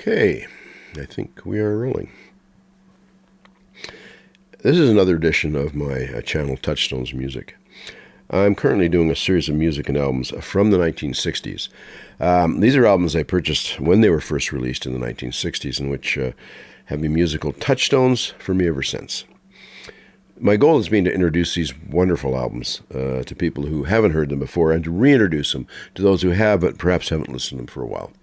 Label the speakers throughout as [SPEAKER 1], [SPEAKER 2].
[SPEAKER 1] Okay, I think we are rolling. This is another edition of my channel, Touchstones Music. I'm currently doing a series of music and albums from the 1960s. These are albums I purchased when they were first released in the 1960s, and which have been musical touchstones for me ever since. My goal has been to introduce these wonderful albums to people who haven't heard them before, and to reintroduce them to those who have, but perhaps haven't listened to them for a while.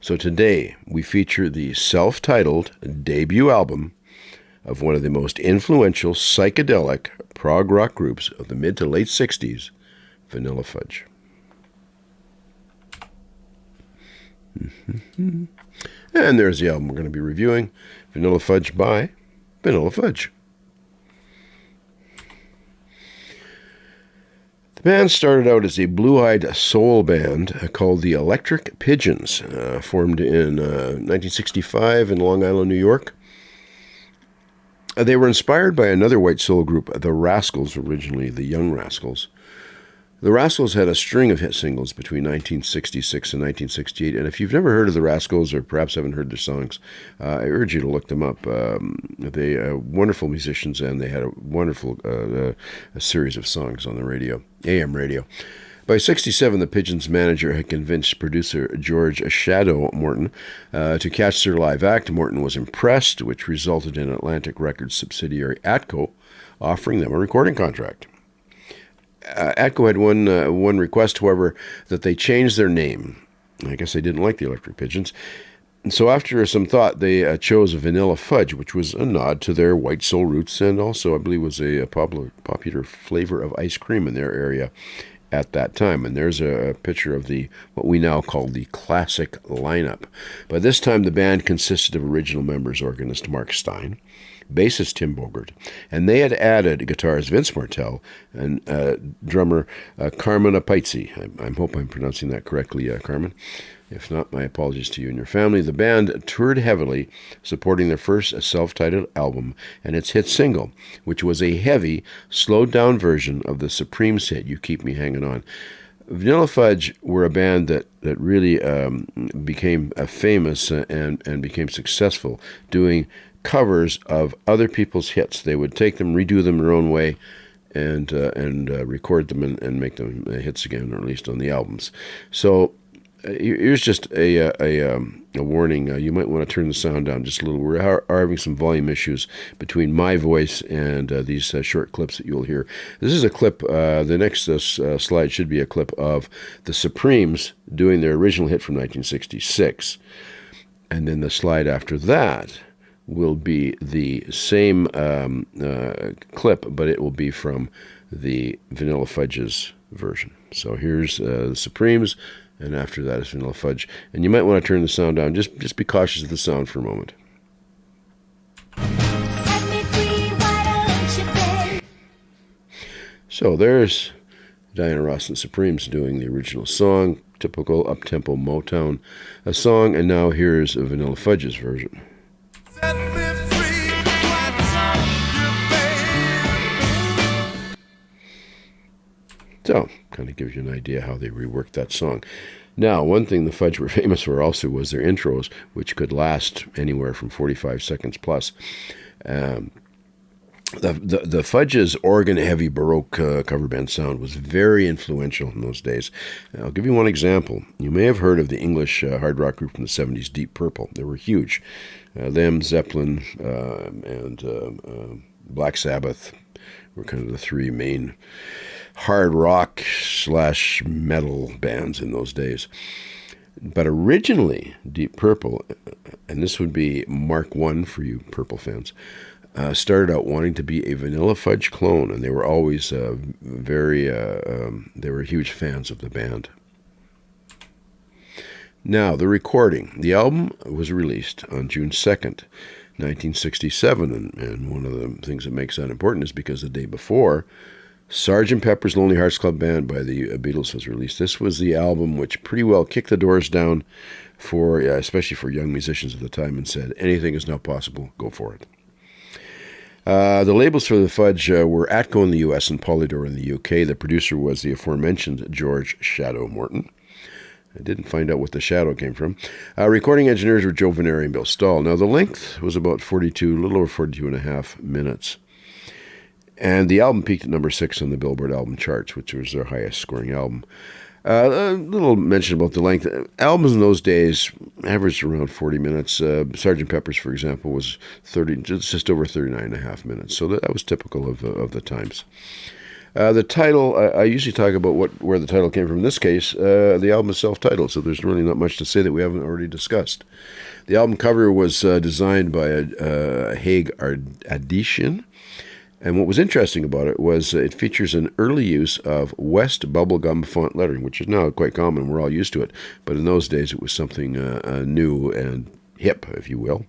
[SPEAKER 1] So today, we feature the self-titled debut album of one of the most influential psychedelic prog rock groups of the mid to late 60s, Vanilla Fudge. And there's the album we're going to be reviewing, Vanilla Fudge by Vanilla Fudge. The band started out as a blue-eyed soul band called the Electric Pigeons, formed in 1965 in Long Island, New York. They were inspired by another white soul group, the Rascals, originally the Young Rascals. The Rascals had a string of hit singles between 1966 and 1968, and if you've never heard of the Rascals or perhaps haven't heard their songs, I urge you to look them up. They are wonderful musicians, and they had a wonderful a series of songs on the radio, AM radio. By 1967, the Pigeons' manager had convinced producer George Shadow Morton to catch their live act. Morton was impressed, which resulted in Atlantic Records subsidiary Atco offering them a recording contract. Atco had one request, however, that they change their name. I guess they didn't like the Electric Pigeons. And so after some thought, they chose Vanilla Fudge, which was a nod to their white soul roots, and also, I believe, was a popular flavor of ice cream in their area at that time. And there's a picture of what we now call the classic lineup. By this time, the band consisted of original members, organist Mark Stein, bassist Tim Bogert, and they had added guitarist Vince Martell and drummer Carmen Apaizzi. I hope I'm pronouncing that correctly, Carmen. If not, my apologies to you and your family. The band toured heavily, supporting their first self-titled album and its hit single, which was a heavy, slowed-down version of the Supremes hit, You Keep Me Hanging On. Vanilla Fudge were a band that really became famous and became successful doing covers of other people's hits. They would take them, redo them their own way, and record them and make them hits again, or at least on the albums. So here's just a warning. You might want to turn the sound down just a little. We are having some volume issues between my voice and these short clips that you'll hear. This is a clip. The next slide should be a clip of the Supremes doing their original hit from 1966. And then the slide after that will be the same clip, but it will be from the Vanilla Fudge's version. So here's the Supremes, and after that is Vanilla Fudge. And you might want to turn the sound down. Just be cautious of the sound for a moment. So there's Diana Ross and Supremes doing the original song, typical up-tempo Motown song, and now here's Vanilla Fudge's version. So, kind of gives you an idea how they reworked that song. Now, one thing the Fudge were famous for also was their intros, which could last anywhere from 45 seconds plus. The Fudge's organ-heavy Baroque cover band sound was very influential in those days. I'll give you one example. You may have heard of the English hard rock group from the 70s, Deep Purple. They were huge. Them, Zeppelin, and Black Sabbath were kind of the three main hard rock / metal bands in those days. But originally, Deep Purple, and this would be Mark I for you Purple fans, started out wanting to be a Vanilla Fudge clone, and they were always they were huge fans of the band. Now, the recording. The album was released on June 2nd, 1967, and one of the things that makes that important is because the day before, Sgt. Pepper's Lonely Hearts Club Band by the Beatles was released. This was the album which pretty well kicked the doors down for, especially for young musicians at the time, and said, anything is now possible, go for it. The labels for the Fudge were Atco in the U.S. and Polydor in the U.K. The producer was the aforementioned George Shadow Morton. I didn't find out what the shadow came from. Recording engineers were Joe Veneri and Bill Stahl. Now, the length was about 42, a little over 42 and a half minutes. And the album peaked at number 6 on the Billboard album charts, which was their highest scoring album. A little mention about the length. Albums in those days averaged around 40 minutes. Sgt. Pepper's, for example, was just over 39 and a half minutes. So that was typical of the times. The title, I usually talk about where the title came from. In this case, the album is self-titled, so there's really not much to say that we haven't already discussed. The album cover was designed by Haig Adishian. And what was interesting about it was it features an early use of West bubblegum font lettering, which is now quite common. We're all used to it. But in those days, it was something new and hip, if you will.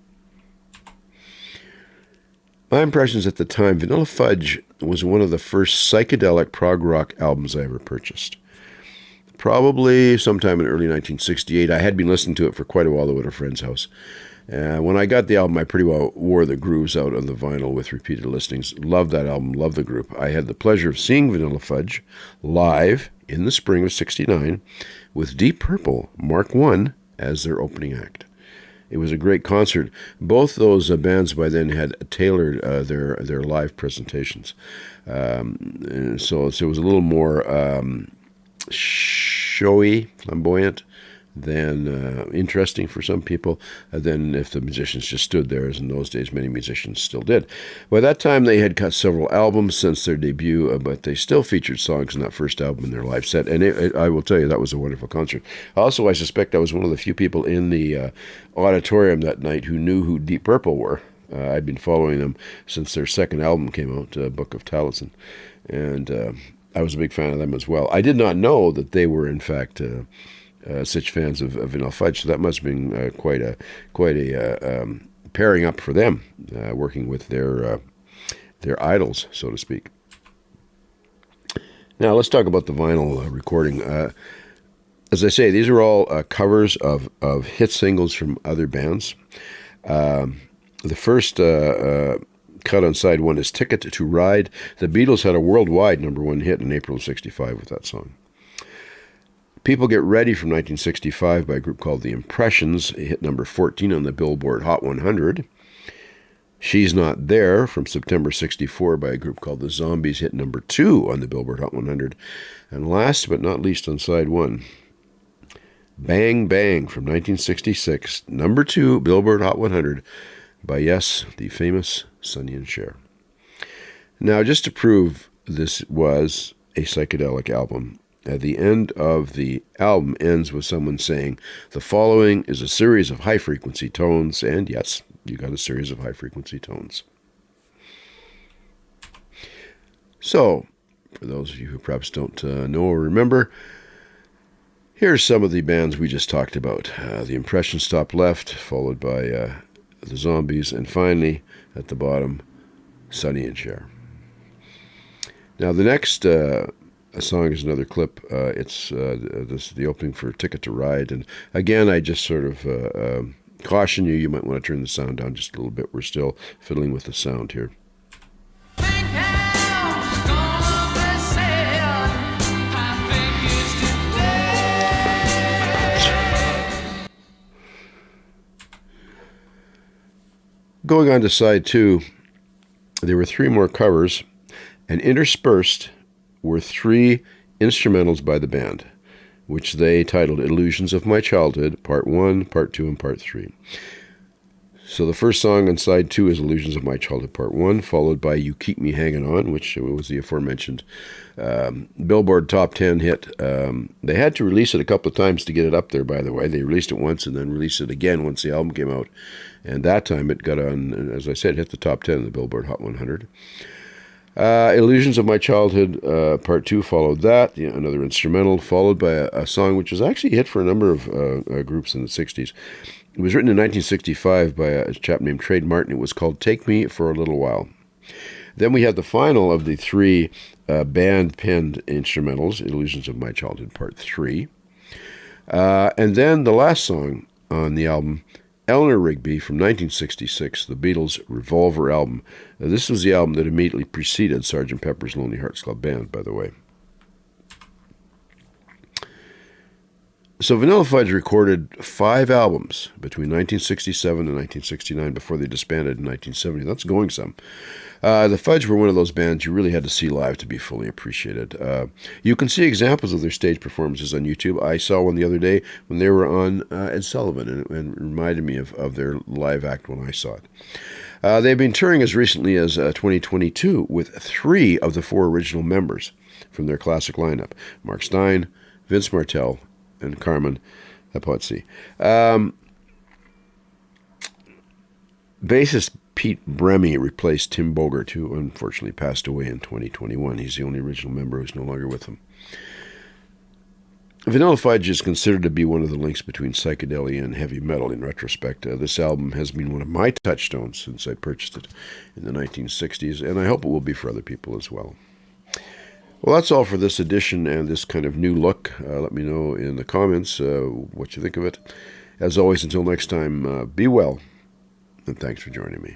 [SPEAKER 1] My impressions at the time, Vanilla Fudge was one of the first psychedelic prog rock albums I ever purchased. Probably sometime in early 1968. I had been listening to it for quite a while, though, at a friend's house. When I got the album, I pretty well wore the grooves out on the vinyl with repeated listings. Loved that album, loved the group. I had the pleasure of seeing Vanilla Fudge live in the spring of '69 with Deep Purple, Mark I, as their opening act. It was a great concert. Both those bands by then had tailored their live presentations. So it was a little more showy, flamboyant, than interesting for some people, than if the musicians just stood there, as in those days many musicians still did. By that time, they had cut several albums since their debut, but they still featured songs in that first album in their live set, and I will tell you, that was a wonderful concert. Also, I suspect I was one of the few people in the auditorium that night who knew who Deep Purple were. I'd been following them since their second album came out, Book of Taliesin, and I was a big fan of them as well. I did not know that they were, in fact, such fans of Vanilla Fudge, so that must have been quite a pairing up for them, working with their idols, so to speak. Now let's talk about the vinyl recording. As I say, these are all covers of hit singles from other bands. The first cut on side one is "Ticket to Ride." The Beatles had a worldwide number 1 hit in April of '65 with that song. "People Get Ready" from 1965 by a group called The Impressions, hit number 14 on the Billboard Hot 100. "She's Not There" from September '64 by a group called The Zombies, hit number 2 on the Billboard Hot 100. And last but not least on side one, "Bang Bang" from 1966, number 2 Billboard Hot 100 by, yes, the famous Sonny and Cher. Now, just to prove this was a psychedelic album, at the end of the album ends with someone saying, "The following is a series of high-frequency tones," and yes, you got a series of high-frequency tones. So, for those of you who perhaps don't know or remember, here's some of the bands we just talked about. The Impressions top left, followed by the Zombies, and finally, at the bottom, Sonny and Cher. Now, the next a song is another clip. It's the opening for "Ticket to Ride." And again, I just sort of caution you, you might want to turn the sound down just a little bit. We're still fiddling with the sound here. Going on to side two, there were 3 more covers, and interspersed were 3 instrumentals by the band, which they titled "Illusions of My Childhood, Part 1, Part 2, and Part 3. So the first song on side 2 is "Illusions of My Childhood, Part 1, followed by "You Keep Me Hanging On," which was the aforementioned Billboard Top 10 hit. They had to release it a couple of times to get it up there, by the way. They released it once and then released it again once the album came out. And that time it got on, as I said, hit the top 10 of the Billboard Hot 100. "Illusions of My Childhood, Part 2 followed that, another instrumental, followed by a song which was actually a hit for a number of groups in the 60s. It was written in 1965 by a chap named Trade Martin. It was called "Take Me for a Little While." Then we had the final of the 3 band-penned instrumentals, "Illusions of My Childhood, Part 3. And then the last song on the album, Eleanor Rigby from 1966, the Beatles' Revolver album. This was the album that immediately preceded Sgt. Pepper's Lonely Hearts Club Band, by the way. So Vanilla Fudge recorded 5 albums between 1967 and 1969 before they disbanded in 1970. That's going some. The Fudge were one of those bands you really had to see live to be fully appreciated. You can see examples of their stage performances on YouTube. I saw one the other day when they were on Ed Sullivan, and it reminded me of their live act when I saw it. They've been touring as recently as 2022 with 3 of the 4 original members from their classic lineup: Mark Stein, Vince Martell, and Carmen Apozzi. Bassist Pete Bremy replaced Tim Bogert, who unfortunately passed away in 2021. He's the only original member who's no longer with them. Vanilla Fudge is considered to be one of the links between psychedelia and heavy metal in retrospect. This album has been one of my touchstones since I purchased it in the 1960s, and I hope it will be for other people as well. Well, that's all for this edition and this kind of new look. Let me know in the comments what you think of it. As always, until next time, be well, and thanks for joining me.